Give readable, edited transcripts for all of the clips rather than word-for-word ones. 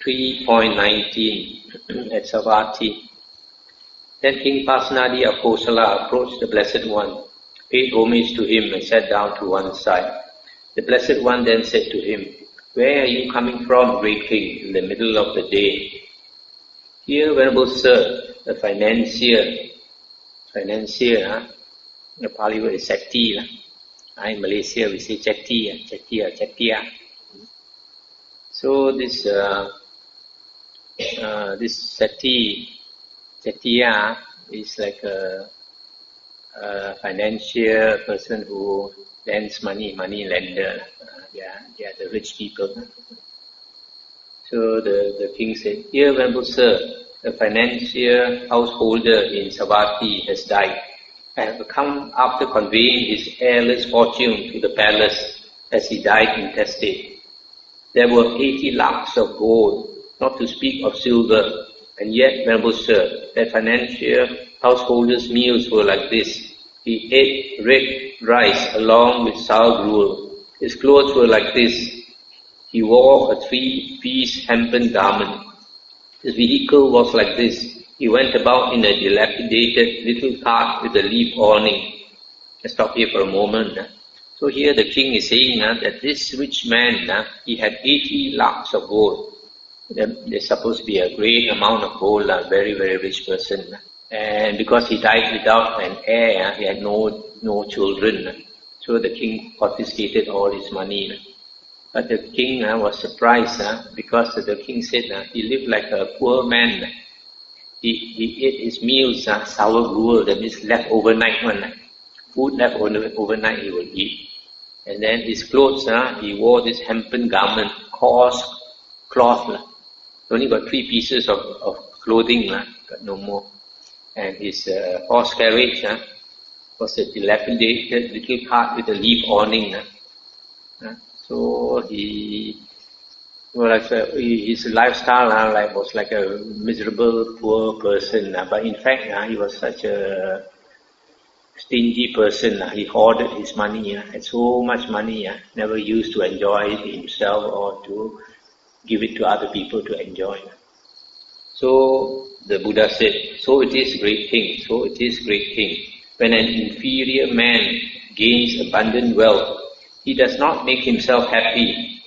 3.19 at Savatthi. Then King Pasenadi of Kosala approached the Blessed One, paid homage to him and sat down to one side. The Blessed One then said to him, "Where are you coming from, great king, in the middle of the day?" Here, Venerable Sir, the financier, the Pali word is Sakti. In Malaysia we say Chattia. So this Chattia is like a financial person who lends money lender. They are the rich people. So the king said, "Here, Venerable Sir, the financier householder in Savatthi has died. I have come after conveying his heirless fortune to the palace as he died intestate. There were 80 lakhs of gold, not to speak of silver, and yet, Venerable Sir, that financier householder's meals were like this. He ate red rice along with sour gruel. His clothes were like this. He wore a 3-piece hempen garment. His vehicle was like this. He went about in a dilapidated little cart with a leaf awning." Let's stop here for a moment. So here the king is saying that this rich man, he had 80 lakhs of gold. There's supposed to be a great amount of gold, a very, very rich person. And because he died without an heir, he had no children. So the king confiscated all his money. But the king was surprised because the king said he lived like a poor man. He ate his meals, sour gruel, that means left overnight one. Food left overnight he will eat. And then his clothes, he wore this hempen garment, coarse cloth. He only got 3 pieces of clothing, got no more. And his horse carriage was a dilapidated little cart with a leaf awning. So his lifestyle was like a miserable, poor person. But in fact, he was such a stingy person. He hoarded his money, had so much money, never used to enjoy it himself or to give it to other people to enjoy. So the Buddha said, "So it is, great king, so it is, great king. When an inferior man gains abundant wealth, he does not make himself happy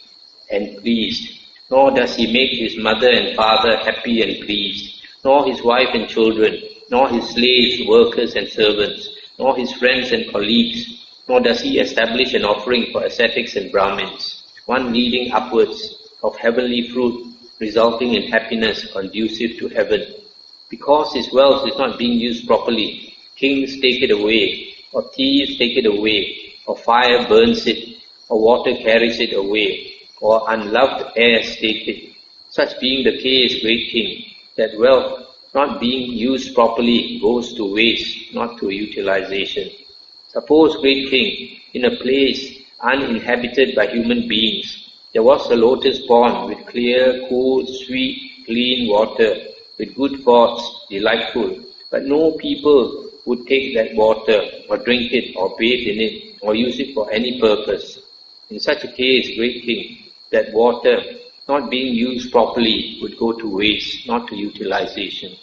and pleased, nor does he make his mother and father happy and pleased, nor his wife and children, nor his slaves, workers and servants, nor his friends and colleagues, nor does he establish an offering for ascetics and Brahmins, one leading upwards of heavenly fruit, resulting in happiness conducive to heaven. Because his wealth is not being used properly, kings take it away, or thieves take it away, or fire burns it, or water carries it away, or unloved heirs take it. Such being the case, great king, that wealth not being used properly goes to waste, not to utilization. Suppose, great king, in a place uninhabited by human beings, there was a lotus pond with clear, cool, sweet, clean water, with good thoughts, delightful, but no people would take that water, or drink it, or bathe in it, or use it for any purpose. In such a case, great king, that water, not being used properly, would go to waste, not to utilization.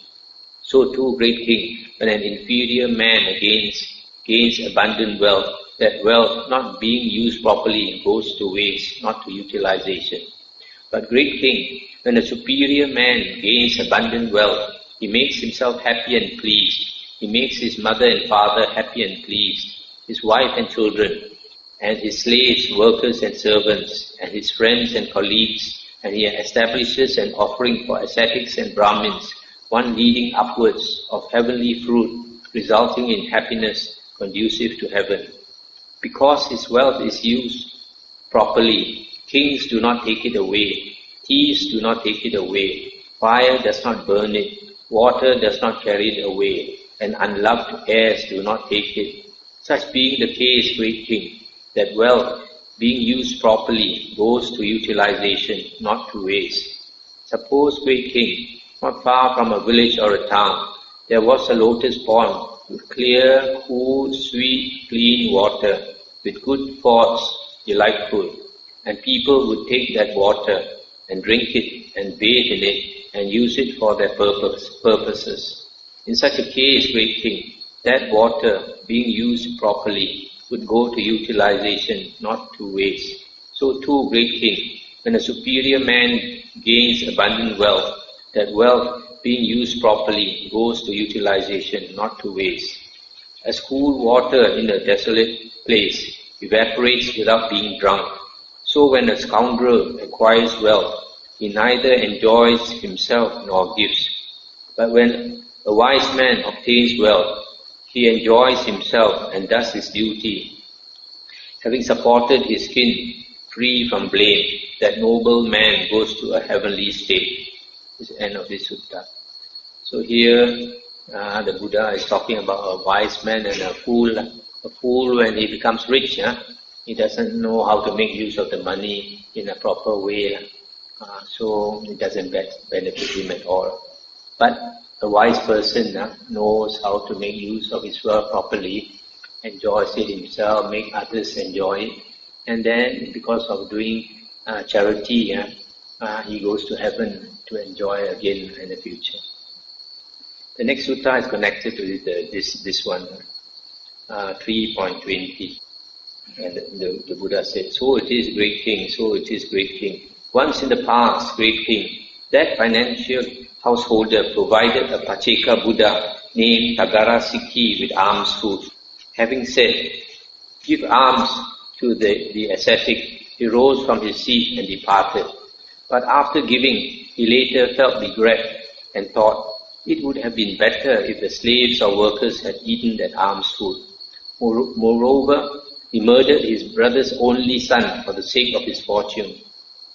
So too, great king, when an inferior man gains abundant wealth, that wealth, not being used properly, goes to waste, not to utilization. But great king, when a superior man gains abundant wealth, he makes himself happy and pleased. He makes his mother and father happy and pleased, his wife and children, and his slaves, workers and servants, and his friends and colleagues, and he establishes an offering for ascetics and Brahmins, one leading upwards of heavenly fruit, resulting in happiness conducive to heaven. Because his wealth is used properly, kings do not take it away, thieves do not take it away, fire does not burn it, water does not carry it away, and unloved heirs do not take it. Such being the case, great king, that wealth, being used properly, goes to utilization, not to waste. Suppose, great king, not far from a village or a town, there was a lotus pond with clear, cool, sweet, clean water, with good thoughts, delightful, and people would take that water, and drink it and bathe in it and use it for their purposes. In such a case, great king, that water being used properly would go to utilization, not to waste. So too, great king, when a superior man gains abundant wealth, that wealth being used properly goes to utilization, not to waste. As cool water in a desolate place evaporates without being drunk, so when a scoundrel acquires wealth, he neither enjoys himself nor gives. But when a wise man obtains wealth, he enjoys himself and does his duty. Having supported his kin free from blame, that noble man goes to a heavenly state. This is the end of this sutta. So here the Buddha is talking about a wise man and a fool. A fool, when he becomes rich, he doesn't know how to make use of the money in a proper way. So it doesn't benefit him at all. But a wise person knows how to make use of his wealth properly, enjoys it himself, make others enjoy it, and then because of doing charity, he goes to heaven to enjoy again in the future. The next sutta is connected to this one, 3.20. And the Buddha said, "So it is, great king, so it is, great king. Once in the past, great king, that financial householder provided a Pacheka Buddha named Tagarasiki with alms food. Having said, 'Give alms to the ascetic,' he rose from his seat and departed. But after giving, he later felt regret and thought, 'It would have been better if the slaves or workers had eaten that alms food.' Moreover, he murdered his brother's only son for the sake of his fortune.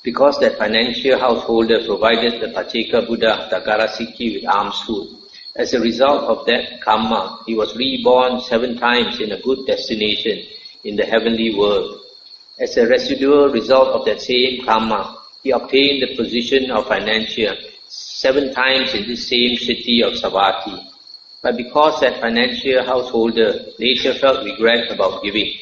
Because that financial householder provided the Pacheka Buddha Tagarasiki with alms food, as a result of that karma, he was reborn 7 times in a good destination in the heavenly world. As a residual result of that same karma, he obtained the position of financier 7 times in this same city of Savatthi. But because that financial householder later felt regret about giving,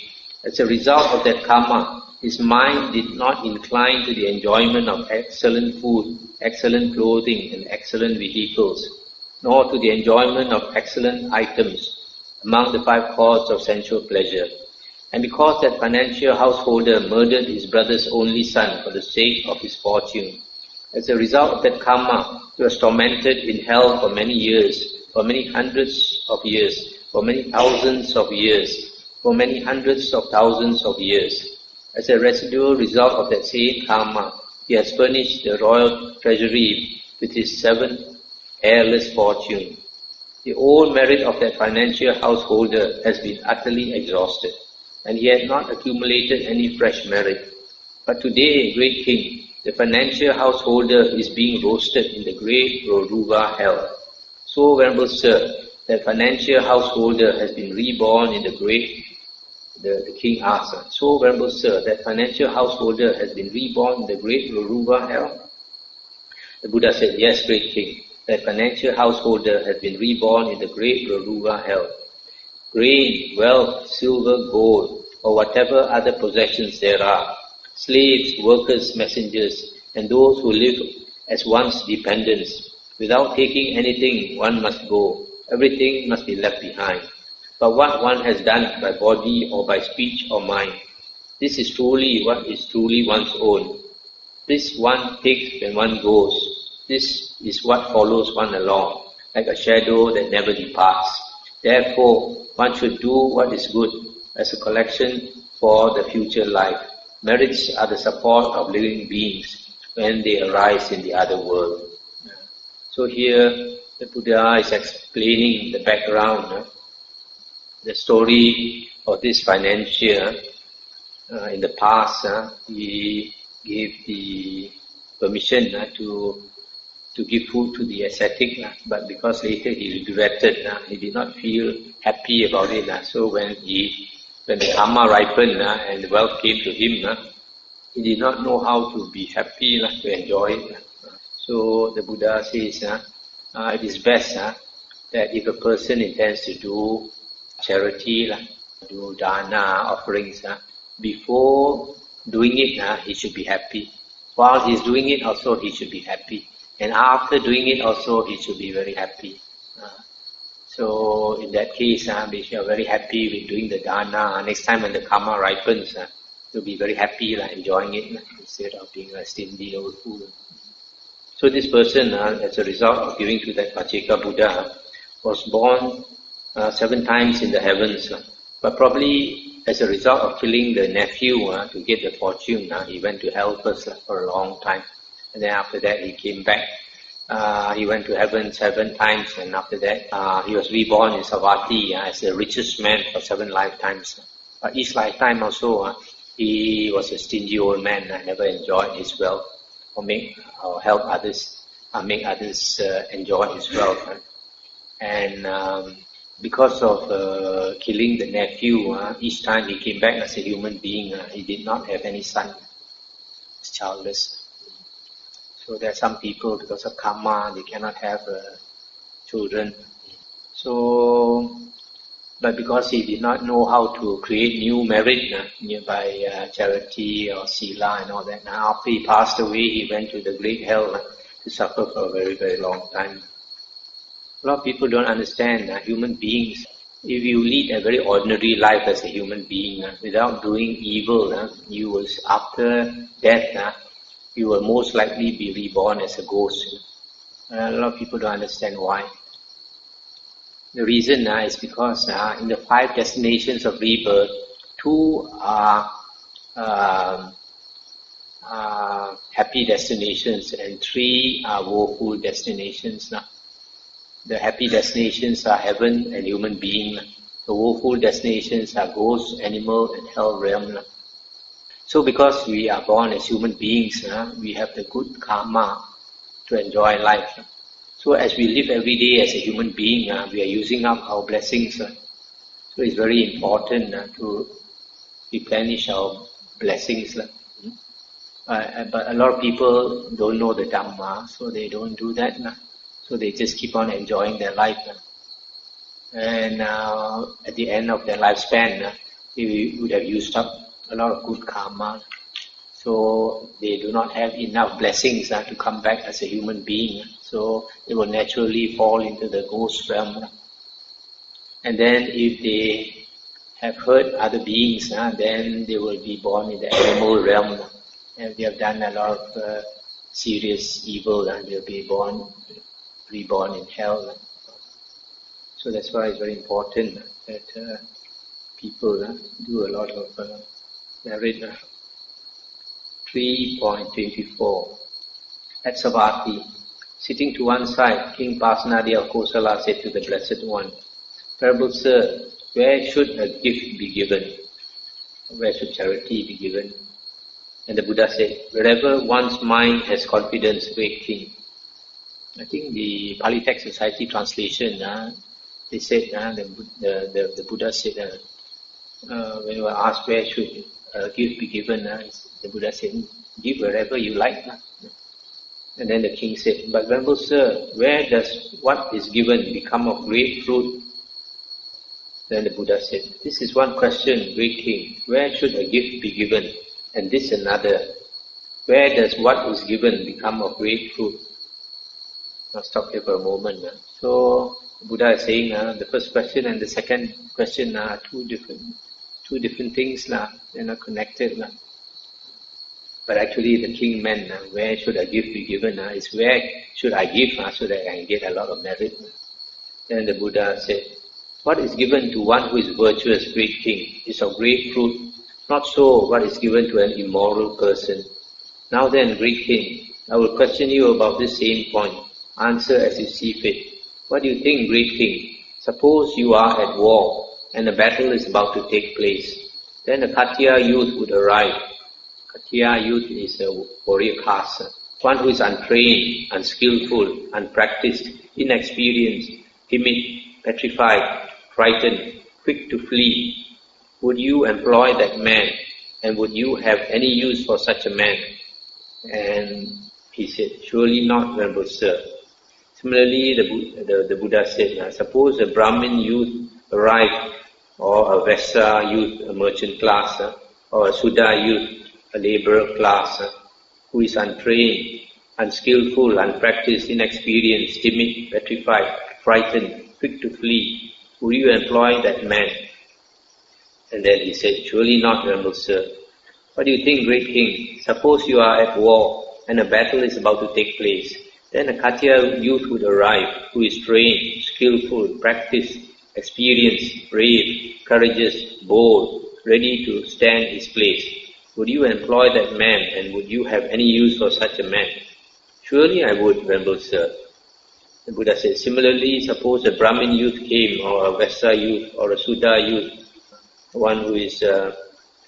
as a result of that karma, his mind did not incline to the enjoyment of excellent food, excellent clothing, and excellent vehicles, nor to the enjoyment of excellent items among the 5 causes of sensual pleasure. And because that financial householder murdered his brother's only son for the sake of his fortune, as a result of that karma, he was tormented in hell for many years, for many hundreds of years, for many thousands of years, for many hundreds of thousands of years. As a residual result of that same karma, he has furnished the royal treasury with his 7 heirless fortune. The old merit of that financial householder has been utterly exhausted, and he had not accumulated any fresh merit. But today, great king, the financial householder is being roasted in the great Roruva hell. So, venerable sir, that financial householder has been reborn in the great. The king asked, "So, venerable sir, that financial householder has been reborn in the great Roruva hell?" The Buddha said, "Yes, great king, that financial householder has been reborn in the great Roruva hell. Grain, wealth, silver, gold, or whatever other possessions there are, slaves, workers, messengers, and those who live as one's dependents, without taking anything, one must go. Everything must be left behind. But what one has done by body or by speech or mind, this is truly what is truly one's own. This one takes when one goes. This is what follows one along, like a shadow that never departs. Therefore, one should do what is good as a collection for the future life. Merits are the support of living beings when they arise in the other world." So here, the Buddha is explaining the background, the story of this financier. In the past, he gave the permission to give food to the ascetic, but because later he regretted, he did not feel happy about it. So when the karma ripened and the wealth came to him, he did not know how to be happy, to enjoy it. So the Buddha says, it is best that if a person intends to do charity, do dana, offerings, before doing it, he should be happy. While he's doing it also, he should be happy. And after doing it also, he should be very happy. So in that case, if you are very happy with doing the dana, next time when the karma ripens, you'll be very happy, enjoying it, instead of being a stingy old fool. So this person, as a result of giving to that Pacheka Buddha, was born 7 times in the heavens. But probably as a result of killing the nephew to get the fortune, he went to hell first for a long time. And then after that he came back. He went to heaven 7 times, and after that he was reborn in Savatthi as the richest man for 7 lifetimes. But each lifetime also, he was a stingy old man, never enjoyed his wealth or help others, make others enjoy his wealth. And because of killing the nephew, each time he came back as a human being, he did not have any son. He's childless. So there are some people, because of karma, they cannot have children. So, but because he did not know how to create new merit by charity or sila and all that, now after he passed away, he went to the great hell to suffer for a very, very long time. A lot of people don't understand human beings. If you lead a very ordinary life as a human being, without doing evil, you will, after death, you will most likely be reborn as a ghost. A lot of people don't understand why. The reason is because in the 5 destinations of rebirth, 2 are happy destinations and 3 are woeful destinations. The happy destinations are heaven and human being. The woeful destinations are ghost, animal and hell realm. So because we are born as human beings, we have the good karma to enjoy life. So as we live every day as a human being, we are using up our blessings. So it's very important to replenish our blessings. But a lot of people don't know the Dhamma, so they don't do that. So they just keep on enjoying their life. And at the end of their lifespan, they would have used up a lot of good karma. So they do not have enough blessings to come back as a human being. So they will naturally fall into the ghost realm. And then if they have hurt other beings, then they will be born in the animal realm. And they have done a lot of serious evil, and they'll be reborn in hell. So that's why it's very important that people do a lot of merit. 3.24. At Savatthi, sitting to one side, King Pasenadi of Kosala said to the Blessed One, "Venerable Sir, where should a gift be given? Where should charity be given?" And the Buddha said, "Wherever one's mind has confidence, great King." I think the Pali Text Society translation, they said, the Buddha said, when you were asked where should a gift be given, the Buddha said, "Give wherever you like." And then the king said, "But Venerable Sir, where does what is given become of great fruit?" Then the Buddha said, "This is one question, great king. Where should a gift be given? And this another. Where does what is given become of great fruit?" Now stop here for a moment. So the Buddha is saying the first question and the second question are two different things. They're not connected. But actually the king meant, where should a gift be given? Is where should I give so that I can get a lot of merit? Then the Buddha said, "What is given to one who is virtuous, great king, is of great fruit. Not so what is given to an immoral person. Now then, great king, I will question you about this same point. Answer as you see fit. What do you think, great king? Suppose you are at war and a battle is about to take place. Then a Khattiya youth would arrive. Khattiya youth is a warrior caste. One who is untrained, unskillful, unpracticed, inexperienced, timid, petrified, frightened, quick to flee. Would you employ that man? And would you have any use for such a man?" And he said, "Surely not, Venerable Sir." Similarly, the Buddha said, suppose a Brahmin youth arrived, or a Vesa youth, a merchant class, or a Sudha youth, a laborer class. who is untrained, unskillful, unpracticed, inexperienced, timid, petrified, frightened, quick to flee, would you employ that man? And then he said, surely not, Venerable Sir. What do you think, great king? Suppose you are at war and a battle is about to take place. Then a Khattiya youth would arrive who is trained, skillful, practiced, experienced, brave, courageous, bold, ready to stand his place. Would you employ that man, and would you have any use for such a man? Surely I would, Venerable Sir. The Buddha said, similarly, suppose a Brahmin youth came, or a Vesa youth, or a Sudha youth, one who is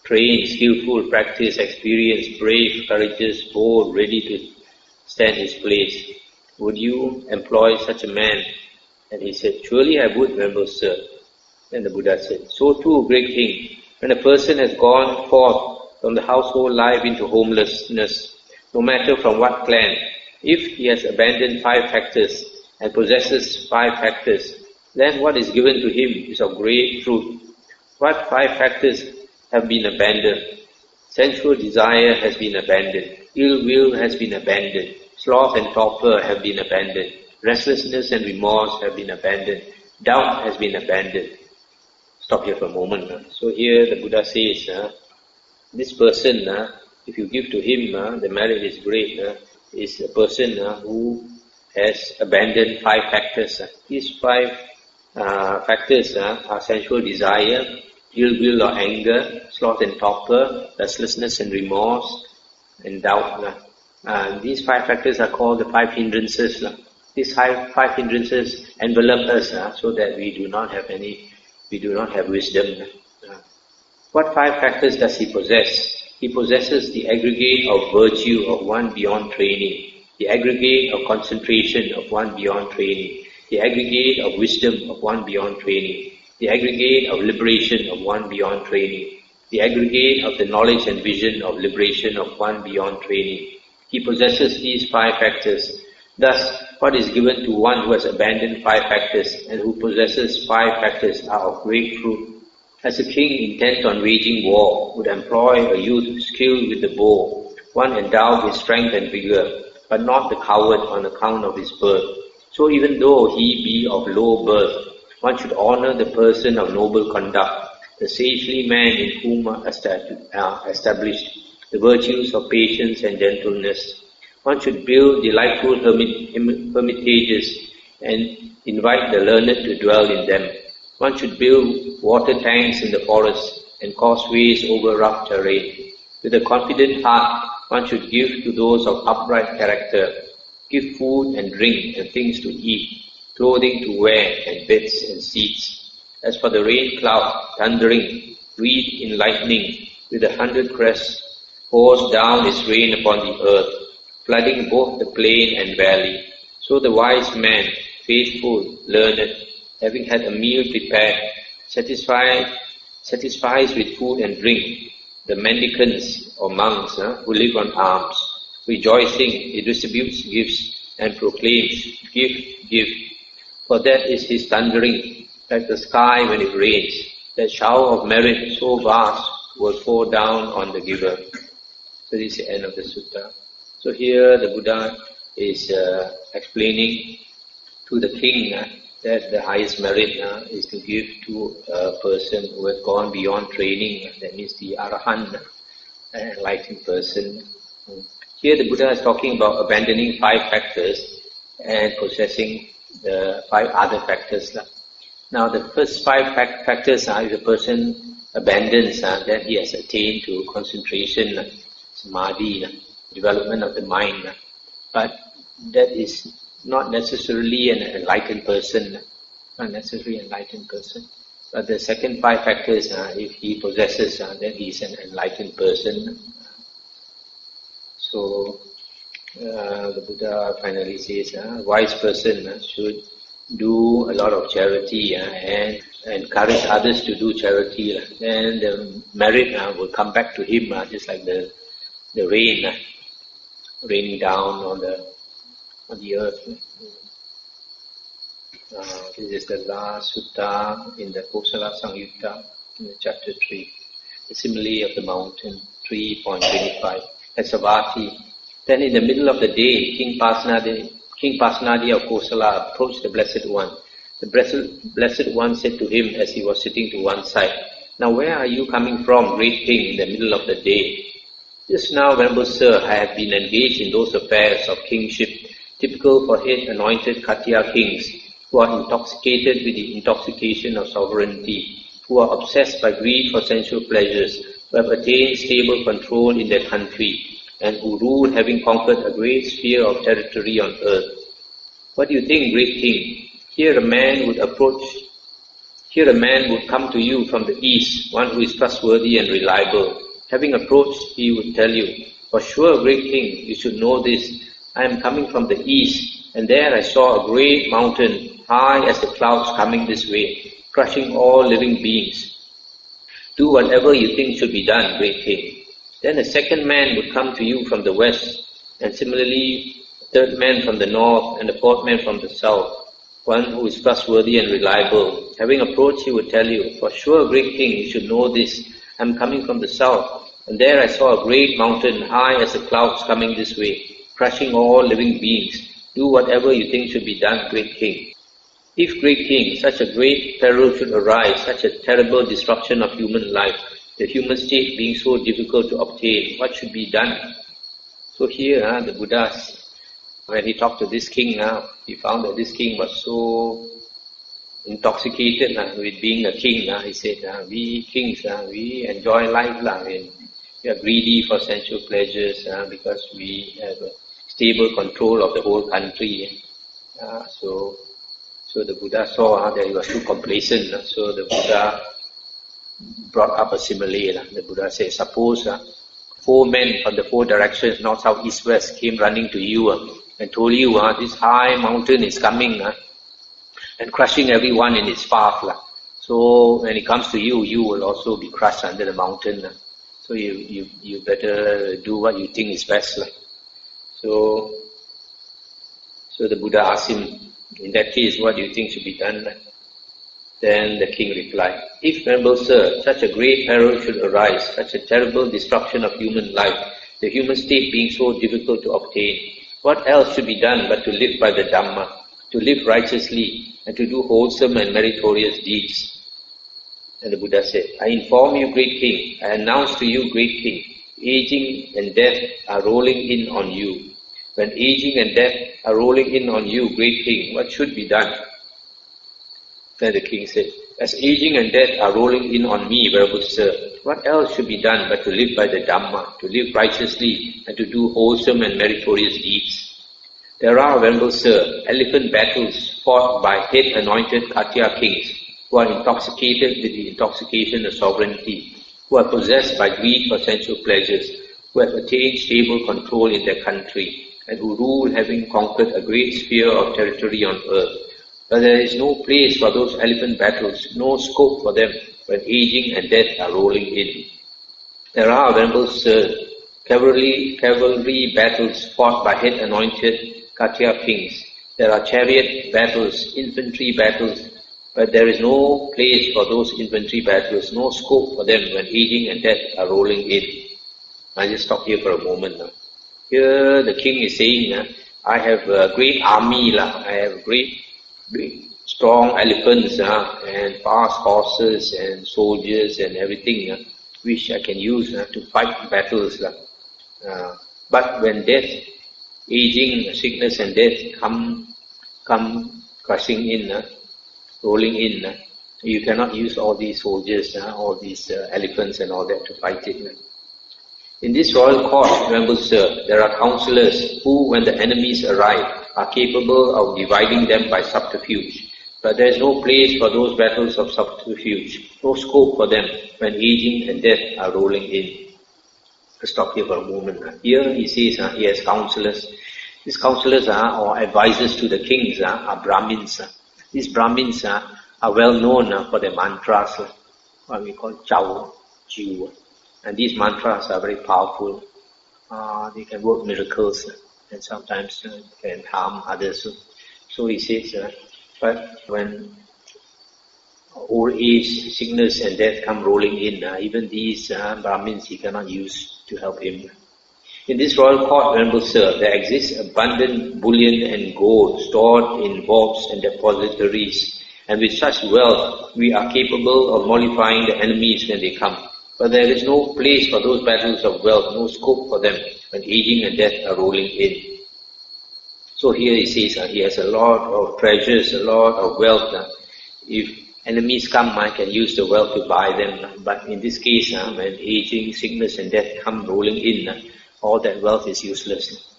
trained, skillful, practiced, experienced, brave, courageous, bold, ready to stand his place. Would you employ such a man? And he said, surely I would, Venerable Sir. And the Buddha said, so too, great king, when a person has gone forth from the household life into homelessness, no matter from what clan, if he has abandoned 5 factors and possesses 5 factors, then what is given to him is of great fruit. What 5 factors have been abandoned? Sensual desire has been abandoned. Ill will has been abandoned. Sloth and torpor have been abandoned. Restlessness and remorse have been abandoned. Doubt has been abandoned. Stop here for a moment. So here the Buddha says, this person, if you give to him, the merit is great, is a person who has abandoned 5 factors. These 5 factors are sensual desire, ill will or anger, sloth and torpor, restlessness and remorse, and doubt. These 5 factors are called the 5 hindrances. These 5 hindrances envelop us so that we do not have wisdom. What 5 factors does he possess? He possesses the aggregate of virtue of one beyond training, the aggregate of concentration of one beyond training, the aggregate of wisdom of one beyond training, the aggregate of liberation of one beyond training, the aggregate of the knowledge and vision of liberation of one beyond training. He possesses these 5 factors. Thus, what is given to one who has abandoned 5 factors and who possesses 5 factors are of great fruit. As a king intent on waging war would employ a youth skilled with the bow, one endowed with strength and vigor, but not the coward on account of his birth. So even though he be of low birth, one should honor the person of noble conduct, the sagely man in whom are established the virtues of patience and gentleness. One should build delightful hermitages and invite the learned to dwell in them. One should build water tanks in the forest and causeways over rough terrain. With a confident heart, one should give to those of upright character. Give food and drink and things to eat, clothing to wear and beds and seats. As for the rain cloud, thundering, wreathed in lightning, with 100 crests, pours down its rain upon the earth, flooding both the plain and valley. So the wise man, faithful, learned, having had a meal prepared, satisfies with food and drink, the mendicants or monks who live on alms. Rejoicing, he distributes gifts and proclaims, give, give. For that is his thundering, like the sky when it rains. That shower of merit so vast will pour down on the giver. So this is the end of the sutta. So here the Buddha is explaining to the king that the highest merit is to give to a person who has gone beyond training, that means the Arahant, an enlightened person. Here the Buddha is talking about abandoning 5 factors and possessing the 5 other factors. Now the first 5 factors are, if a person abandons, then he has attained to concentration, samadhi, development of the mind. But that is not necessarily an enlightened person, not necessarily an enlightened person. But the second 5 factors, if he possesses, then he is an enlightened person. So the Buddha finally says, a wise person should do a lot of charity and encourage others to do charity. Then the merit will come back to him, just like the rain raining down on the earth. This is the last sutta in the Kosala-samyutta, in chapter 3. The simile of the mountain, 3.25. As Savatthi, Then in the middle of the day, King Pasenadi of Kosala approached the Blessed One. The Blessed One said to him as he was sitting to one side, "Now where are you coming from, great king, in the middle of the day?" "Just now, Venerable Sir, I have been engaged in those affairs of kingship typical for head-anointed Khattiya kings, who are intoxicated with the intoxication of sovereignty, who are obsessed by greed for sensual pleasures, who have attained stable control in their country, and who rule having conquered a great sphere of territory on earth. What do you think, great king? Here a man would come to you from the east, one who is trustworthy and reliable. Having approached, he would tell you, 'For sure, great king, you should know this. I am coming from the east, and there I saw a great mountain, high as the clouds, coming this way, crushing all living beings. Do whatever you think should be done, great king.' Then a second man would come to you from the west, and similarly a third man from the north, and a fourth man from the south, one who is trustworthy and reliable. Having approached, he would tell you, 'For sure, great king, you should know this. I am coming from the south, and there I saw a great mountain, high as the clouds, coming this way, crushing all living beings. Do whatever you think should be done, great king.' If, great king, such a great peril should arise, such a terrible destruction of human life, the human state being so difficult to obtain, what should be done?" So here, the Buddha, when he talked to this king, he found that this king was so intoxicated with being a king. He said, "We kings, we enjoy life. We are greedy for sensual pleasures because we have a stable control of the whole country." So the Buddha saw that he was too complacent. So the Buddha brought up a simile. The Buddha said, "Suppose 4 men from the 4 directions, north, south, east, west, came running to you and told you this high mountain is coming and crushing everyone in its path. So when it comes to you, you will also be crushed under the mountain. So you better do what you think is best." So the Buddha asked him, "In that case, what do you think should be done?" Then the king replied, "If, Venerable Sir, such a great peril should arise, such a terrible destruction of human life, the human state being so difficult to obtain, what else should be done but to live by the Dhamma, to live righteously, and to do wholesome and meritorious deeds?" And the Buddha said, "I inform you, great king, I announce to you, great king, aging and death are rolling in on you. When aging and death are rolling in on you, great king, what should be done?" Then the king said, "As aging and death are rolling in on me, Venerable Sir, what else should be done but to live by the Dhamma, to live righteously, and to do wholesome and meritorious deeds? There are, Venerable Sir, elephant battles fought by head-anointed Khattiya kings, who are intoxicated with the intoxication of sovereignty, who are possessed by greed for sensual pleasures, who have attained stable control in their country, and who rule having conquered a great sphere of territory on earth. But there is no place for those elephant battles, no scope for them when aging and death are rolling in. There are, Venerable Sir, cavalry battles fought by head-anointed Khattiya kings. There are chariot battles, infantry battles, but there is no place for those infantry battles, no scope for them when aging and death are rolling in." I'll just stop here for a moment now. Here the king is saying, "I have a great army, I have great strong elephants and fast horses and soldiers and everything which I can use to fight battles. But when death, aging, sickness and death come crushing in, rolling in, you cannot use all these soldiers, all these elephants and all that to fight it. In this royal court, Venerable Sir, there are counsellors who, when the enemies arrive, are capable of dividing them by subterfuge. But there is no place for those battles of subterfuge, no scope for them when aging and death are rolling in." Let's stop here for a moment. Here he says he has counsellors. These counsellors or advisors to the kings are Brahmins. These Brahmins are well known for their mantras, what we call Chao, Jiu. And these mantras are very powerful. They can work miracles and sometimes can harm others. So he says, but when old age, sickness and death come rolling in, even these Brahmins he cannot use to help him. In this royal court, Venerable Sir, there exists abundant bullion and gold stored in vaults and depositories, and with such wealth we are capable of mollifying the enemies when they come. But there is no place for those battles of wealth, no scope for them when aging and death are rolling in. So here he says he has a lot of treasures, a lot of wealth. If enemies come, I can use the wealth to buy them. But in this case, when aging, sickness and death come rolling in, all that wealth is useless.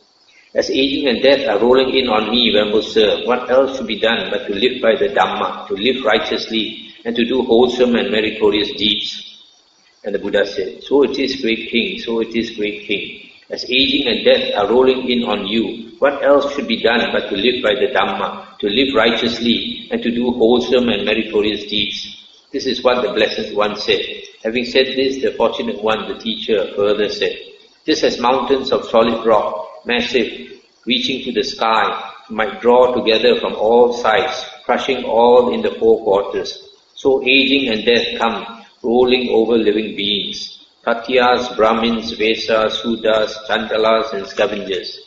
As aging and death are rolling in on me, Venerable Sir, what else should be done but to live by the Dhamma, to live righteously, and to do wholesome and meritorious deeds? And the Buddha said, so it is, great king, so it is, great king. As aging and death are rolling in on you, what else should be done but to live by the Dhamma, to live righteously, and to do wholesome and meritorious deeds? This is what the Blessed One said. Having said this, the Fortunate One, the teacher, further said, just as mountains of solid rock, massive, reaching to the sky, might draw together from all sides, crushing all in the four quarters, so aging and death come, rolling over living beings. Tatyas, Brahmins, Vesas, Sudras, Chandalas and scavengers.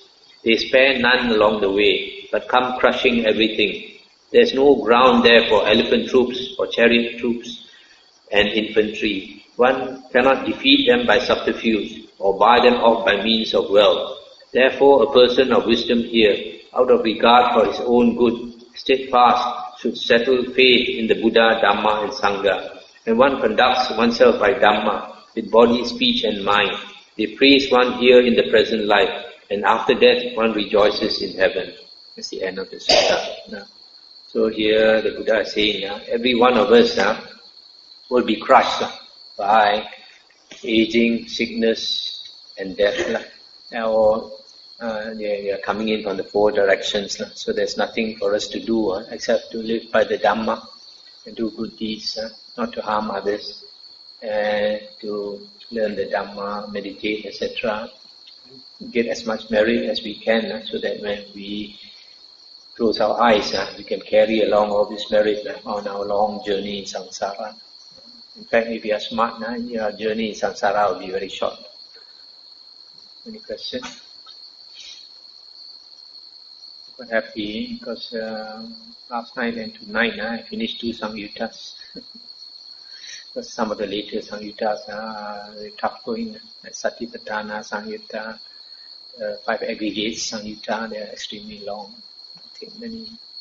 They spare none along the way, but come crushing everything. There is no ground there for elephant troops or chariot troops and infantry. One cannot defeat them by subterfuge or buy them off by means of wealth. Therefore a person of wisdom here, out of regard for his own good, steadfast, should settle faith in the Buddha, Dhamma and Sangha. When one conducts oneself by Dhamma, with body, speech and mind, they praise one here in the present life, and after death one rejoices in heaven. That's the end of the sutta. So here the Buddha is saying, every one of us will be crushed by aging, sickness and death. Now they are coming in from the four directions. So there's nothing for us to do except to live by the Dhamma and do good deeds, not to harm others, and to learn the Dhamma, meditate, etc. Get as much merit as we can, so that when we close our eyes, we can carry along all this merit on our long journey in samsara. In fact, if you are smart, your journey in samsara will be very short. Any question? Quite happy because last night and tonight I finished 2 Samyuttas. Because some of the later Samyuttas are very tough going, like Satipatthana Samyutta, 5 aggregates Samyutta, they are extremely long. I think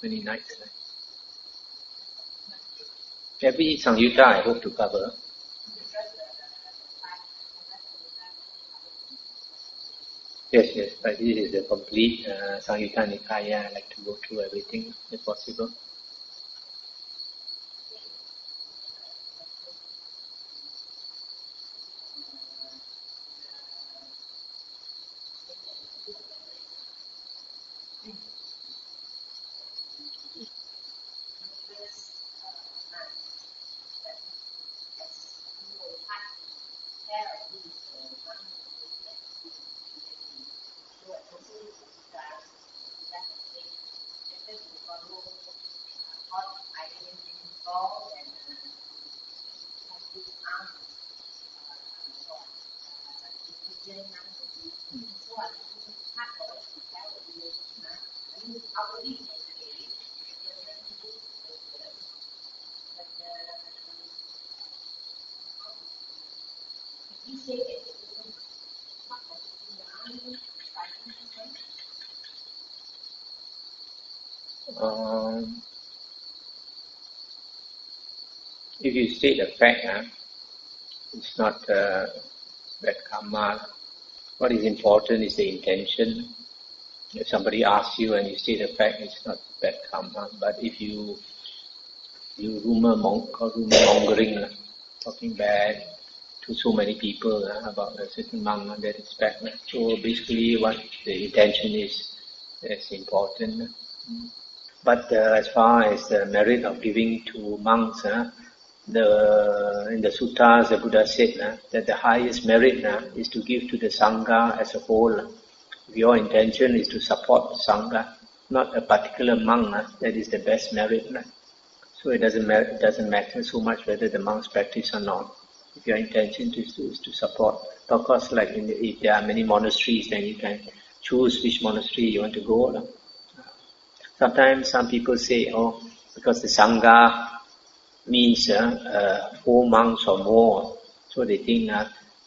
many nights. Every Samyutta I hope to cover. Yes, but this is the complete Samyutta Nikaya. I like to go through everything if possible. If you state a fact, it's not bad karma. What is important is the intention. If somebody asks you and you state a fact, it's not bad karma. But if you rumor mongering, talking bad to so many people about a certain monk, that is bad. So basically what the intention is, that's important. But as far as the merit of giving to monks, in the suttas the Buddha said that the highest merit is to give to the Sangha as a whole. If your intention is to support the Sangha, not a particular monk, that is the best merit. So it doesn't matter so much whether the monks practice or not. if your intention is to support. Of course, like if there are many monasteries, then you can choose which monastery you want to go. Sometimes some people say, oh, because the Sangha means 4 monks or more, so they think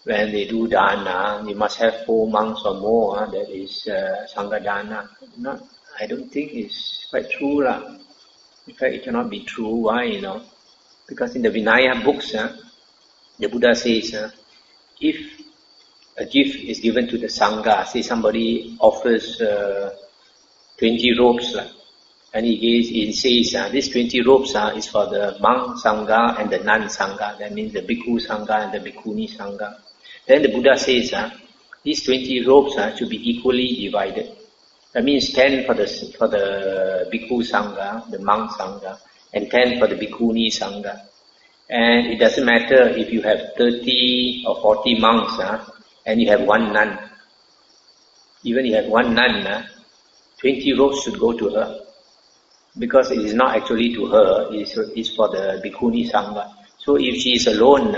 when they do dana, you must have 4 monks or more, that is Sangha dana. No, I don't think it's quite true. In fact, it cannot be true. Why, Because in the Vinaya books, the Buddha says, if a gift is given to the Sangha, say somebody offers 20 robes, and he says, these 20 robes is for the monk Sangha and the nun Sangha. That means the Bhikkhu Sangha and the Bhikkhuni Sangha. Then the Buddha says, these 20 robes should be equally divided. That means 10 for the Bhikkhu Sangha, the monk Sangha, and 10 for the Bhikkhuni Sangha. And it doesn't matter if you have 30 or 40 monks and you have 1 nun. Even if you have 1 nun, 20 robes should go to her. Because it is not actually to her, it is for the Bhikkhuni Sangha. So if she is alone,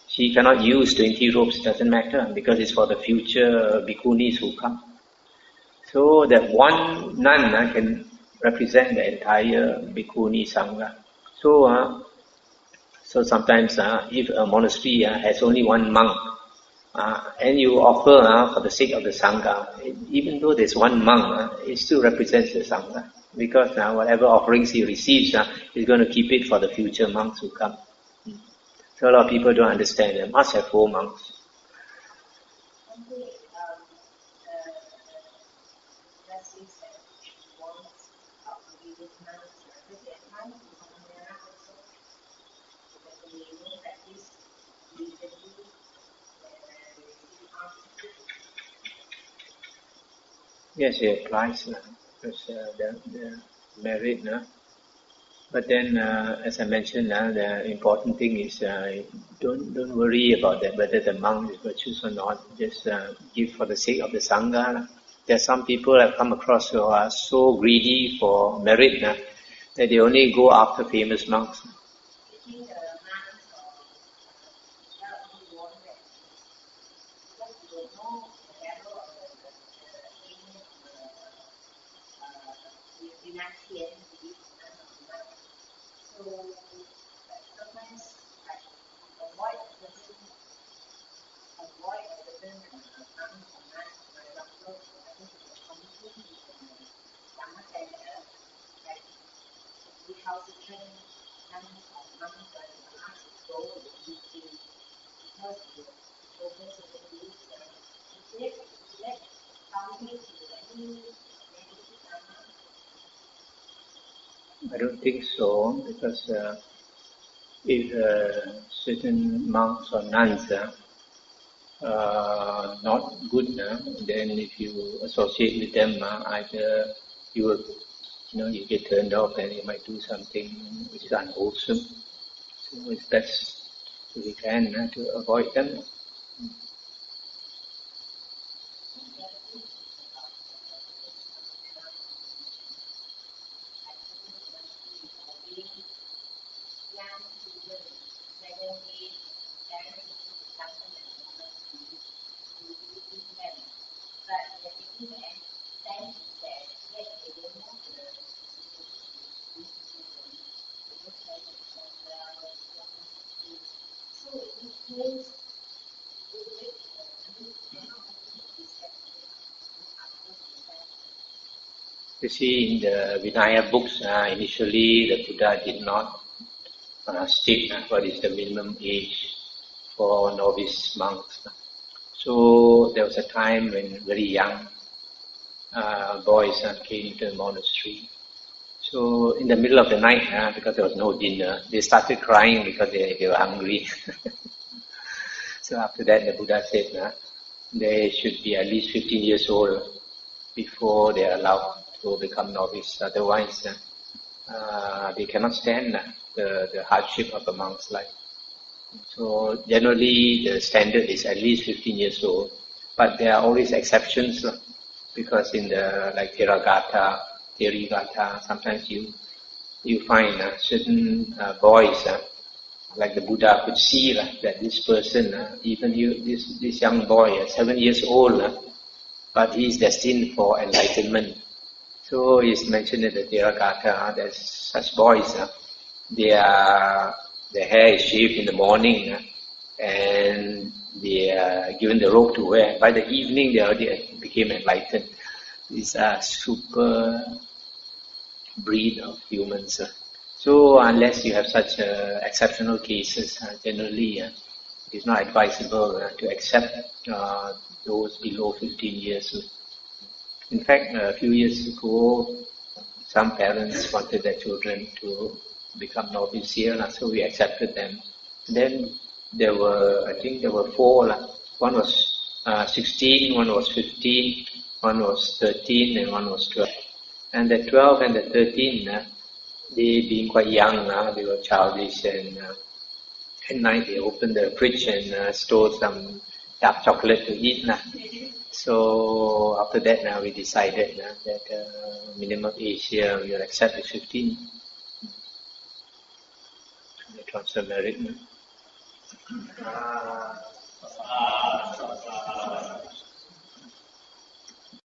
she cannot use 20 robes, doesn't matter, because it's for the future Bhikkhunis who come. So that 1 nun can represent the entire Bhikkhuni Sangha. So sometimes if a monastery has only 1 monk, and you offer for the sake of the Sangha, even though there's 1 monk, it still represents the Sangha. Because whatever offerings he receives, he's going to keep it for the future monks who come. So a lot of people don't understand. They must have 4 monks. Yes, it applies because they're married. But then, as I mentioned, the important thing is don't worry about that, whether the monk is virtuous or not. Just give for the sake of the Sangha. There are some people I've come across who are so greedy for merit that they only go after famous monks. I don't think so, because if certain monks or nuns are not good, then if you associate with them, either you will, you get turned off, and you might do something which is unwholesome. So it's best if we can to avoid them. You see, in the Vinaya books, initially the Buddha did not state what is the minimum age for novice monks. So there was a time when very young boys came to the monastery. So in the middle of the night, because there was no dinner, they started crying because they were hungry. So after that, the Buddha said they should be at least 15 years old before they are allowed to become novice. Otherwise, they cannot stand the hardship of a monk's life. So generally, the standard is at least 15 years old. But there are always exceptions, because in the Therigata, sometimes you find certain boys like the Buddha could see that this person, even this young boy, 7 years old, but he is destined for enlightenment. So it's mentioned in the Theravada that such boys, their hair is shaved in the morning, and they are given the robe to wear. By the evening, they already became enlightened. These are super breed of humans. So unless you have such exceptional cases, generally it is not advisable to accept those below 15 years. In fact, a few years ago, some parents wanted their children to become novice here, so we accepted them. Then I think there were 4. One was 16, one was 15, one was 13, and one was 12. And the 12 and the 13, they being quite young, they were childish, and at night they opened the fridge and stole some dark chocolate to eat. So after that, we decided that minimum age here we will accept is 15. The transfer married.